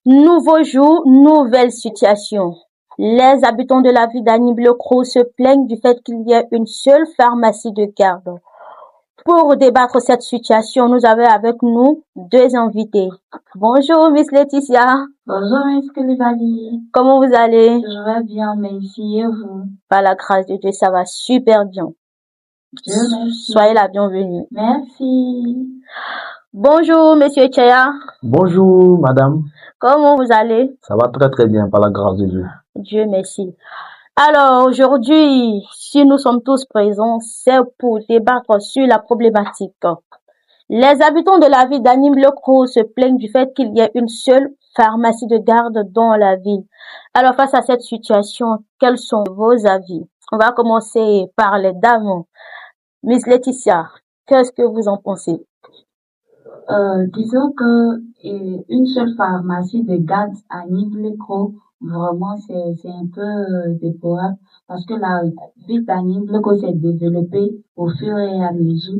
Nouveau jour, nouvelle situation. Les habitants de la ville d'Annibles-le-Cros se plaignent du fait qu'il y ait une seule pharmacie de garde. Pour débattre cette situation, nous avons avec nous deux invités. Bonjour Miss Laetitia. Bonjour Miss Koulibaly. Comment vous allez? Je vais bien, merci et vous? Par la grâce de Dieu, ça va super bien. Dieu merci. Soyez la bienvenue. Merci. Bonjour Monsieur Chaya. Bonjour madame. Comment vous allez? Ça va très très bien par la grâce de Dieu. Dieu merci. Alors aujourd'hui, si nous sommes tous présents, c'est pour débattre sur la problématique. Les habitants de la ville d'Annibles-le-Cros se plaignent du fait qu'il y ait une seule pharmacie de garde dans la ville. Alors face à cette situation, quels sont vos avis? On va commencer par les dames. Miss Laetitia, qu'est-ce que vous en pensez? Disons que une seule pharmacie de garde à Annibles-le-Cros, vraiment c'est un peu déplorable parce que la ville d'Annibles-le-Cros s'est développée au fur et à mesure.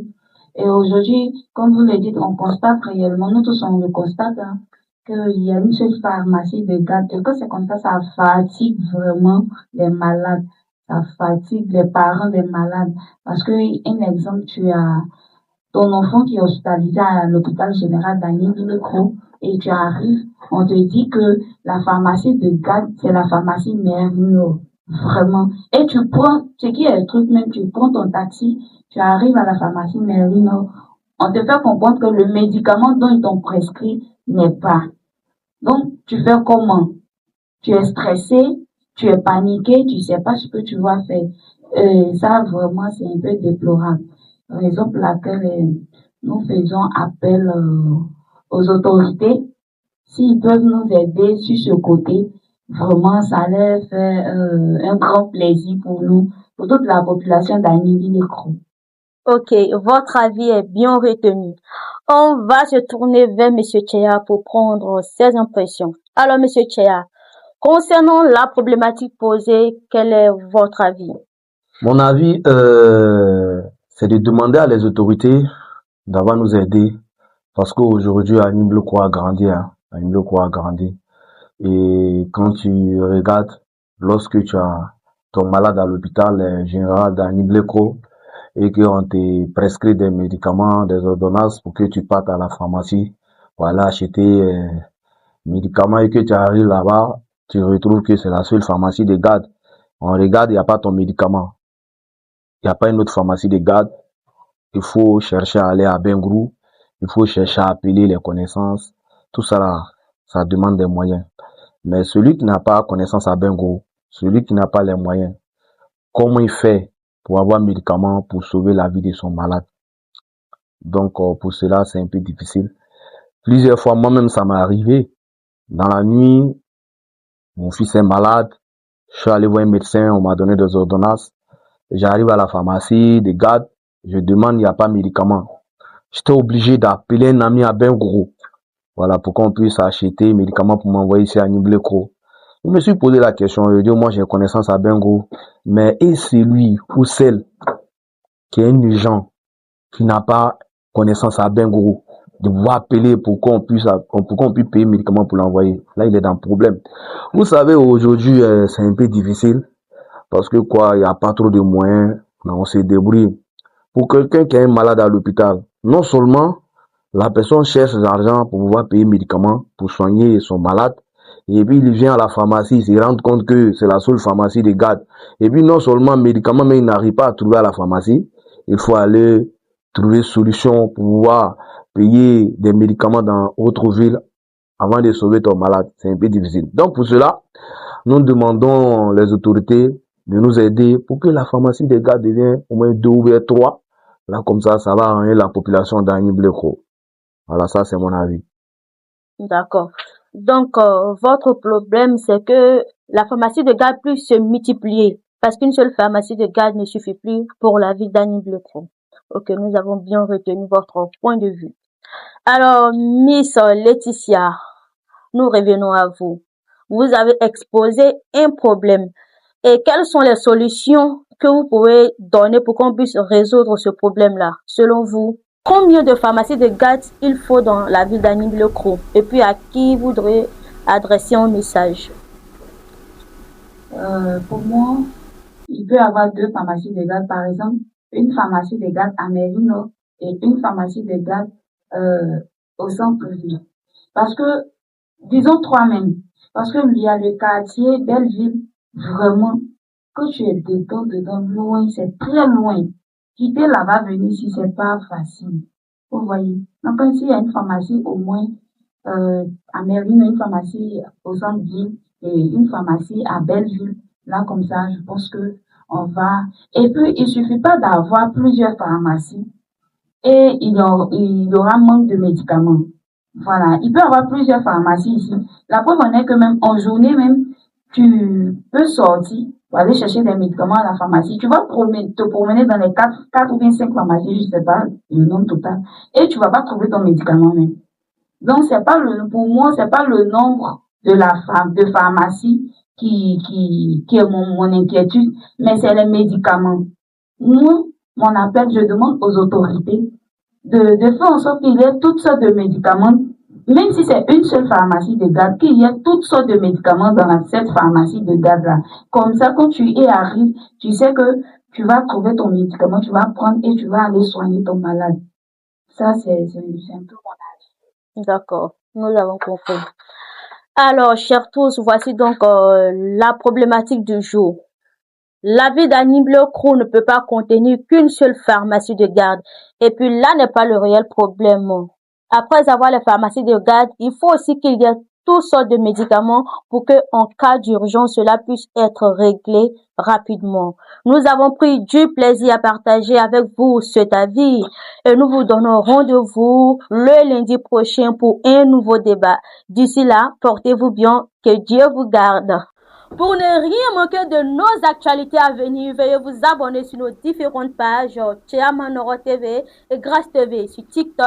Et aujourd'hui, comme vous le dites, on constate réellement, nous tous on le constate, hein, qu'il y a une seule pharmacie de garde. Et que c'est comme ça fatigue vraiment les malades. Ça fatigue les parents des malades. Parce que, un exemple, tu as ton enfant qui est hospitalisé à l'hôpital général d'Annibles-le-Cros et tu arrives, on te dit que la pharmacie de garde, c'est la pharmacie Merino. Vraiment. Et tu prends, ce qui est le truc même, tu prends ton taxi, tu arrives à la pharmacie Merino, on te fait comprendre que le médicament dont ils t'ont prescrit n'est pas. Donc, tu fais comment? Tu es stressé, tu es paniqué, tu sais pas ce que tu vas faire. Ça, vraiment, c'est un peu déplorable. Raison pour laquelle nous faisons appel aux autorités. S'ils peuvent nous aider sur ce côté, vraiment, ça leur fait un grand plaisir pour nous, pour toute la population d'Annibles-le-Cros. Ok, votre avis est bien retenu. On va se tourner vers Monsieur Chaya pour prendre ses impressions. Alors, Monsieur Chaya, concernant la problématique posée, quel est votre avis? Mon avis, c'est de demander à les autorités d'avoir nous aider parce qu'aujourd'hui, Annibles-le-Cros a grandi, hein. Annibles-le-Cros a grandi. Et quand tu regardes, lorsque tu as ton malade à l'hôpital général d'Annibles-le-Cros et qu'on te prescrit des médicaments, des ordonnances pour que tu partes à la pharmacie, voilà, acheter médicaments et que tu arrives là-bas, tu retrouves que c'est la seule pharmacie de garde. On regarde, il n'y a pas ton médicament. Il n'y a pas une autre pharmacie de garde. Il faut chercher à aller à Bengrou. Il faut chercher à appeler les connaissances. Tout ça là, ça demande des moyens. Mais celui qui n'a pas connaissance à Bengrou, celui qui n'a pas les moyens, comment il fait pour avoir un médicament pour sauver la vie de son malade? Donc, pour cela, c'est un peu difficile. Plusieurs fois, moi-même, ça m'est arrivé. Dans la nuit, mon fils est malade. Je suis allé voir un médecin, on m'a donné des ordonnances. J'arrive à la pharmacie de garde, je demande, il n'y a pas de médicament. J'étais obligé d'appeler un ami à Bengrou. Voilà, pour qu'on puisse acheter médicaments pour m'envoyer ici à Annibles-le-Cros. Je me suis posé la question, je dis, moi j'ai connaissance à Bengrou, mais et celui ou celle qui est un urgent, qui n'a pas connaissance à Bengrou, de pouvoir appeler pour qu'on puisse payer le médicament pour l'envoyer. Là, il est dans le problème. Vous savez, aujourd'hui, c'est un peu difficile. Parce que il n'y a pas trop de moyens, mais on se débrouille. Pour quelqu'un qui est un malade à l'hôpital, non seulement la personne cherche l'argent pour pouvoir payer les médicaments, pour soigner son malade, et puis il vient à la pharmacie, il se rend compte que c'est la seule pharmacie de garde. Et puis non seulement médicaments, mais il n'arrive pas à trouver à la pharmacie, il faut aller trouver solution pour pouvoir payer des médicaments dans autre ville avant de sauver ton malade. C'est un peu difficile. Donc pour cela, nous demandons les autorités de nous aider pour que la pharmacie des gardes devienne au moins 2 ou 3. Là, comme ça va arranger la population d'Annibles-le-Cros. Voilà, ça, c'est mon avis. D'accord. Donc, votre problème, c'est que la pharmacie de garde puisse se multiplier. Parce qu'une seule pharmacie de garde ne suffit plus pour la ville d'Annibles-le-Cros. Ok, nous avons bien retenu votre point de vue. Alors, Miss Laetitia, nous revenons à vous. Vous avez exposé un problème. Et quelles sont les solutions que vous pouvez donner pour qu'on puisse résoudre ce problème-là? Selon vous, combien de pharmacies de garde il faut dans la ville d'Annibles-le-Cros? Et puis, à qui voudrait adresser un message? Pour moi, il peut y avoir deux pharmacies de garde, par exemple, une pharmacie de garde à Merino et une pharmacie de garde au centre-ville. Parce que, disons trois même, parce que il y a le quartier Belleville, vraiment, que tu es dedans, loin, c'est très loin. Quitter là-bas, venir ici, c'est pas facile. Vous voyez. Donc, quand il y a une pharmacie, au moins, à Merino, une pharmacie au centre-ville et une pharmacie à Belleville, là, comme ça, je pense que on va, et puis, il suffit pas d'avoir plusieurs pharmacies et il y aura manque de médicaments. Voilà. Il peut y avoir plusieurs pharmacies ici. La preuve en est que même en journée même, tu peux sortir pour aller chercher des médicaments à la pharmacie. Tu vas te promener dans les quatre ou bien cinq pharmacies, je sais pas le nombre total, et tu vas pas trouver ton médicament même. Donc c'est pas pour moi, c'est pas le nombre de pharmacies qui est mon inquiétude, mais c'est les médicaments. Moi, mon appel, je demande aux autorités de faire en sorte qu'il y ait toutes sortes de médicaments, même si c'est une seule pharmacie de garde, qu'il y ait toutes sortes de médicaments dans cette pharmacie de garde-là. Comme ça, quand tu y arrives, tu sais que tu vas trouver ton médicament, tu vas prendre et tu vas aller soigner ton malade. Ça, c'est un peu mon avis. D'accord, nous avons compris. Alors, chers tous, voici donc la problématique du jour. La ville d'Annibleux-Crau ne peut pas contenir qu'une seule pharmacie de garde. Et puis là n'est pas le réel problème. Après avoir les pharmacies de garde, il faut aussi qu'il y ait toutes sortes de médicaments pour que, en cas d'urgence, cela puisse être réglé rapidement. Nous avons pris du plaisir à partager avec vous cet avis et nous vous donnons rendez-vous le lundi prochain pour un nouveau débat. D'ici là, portez-vous bien, que Dieu vous garde. Pour ne rien manquer de nos actualités à venir, veuillez vous abonner sur nos différentes pages Théa Manoro TV et Grâce TV sur TikTok.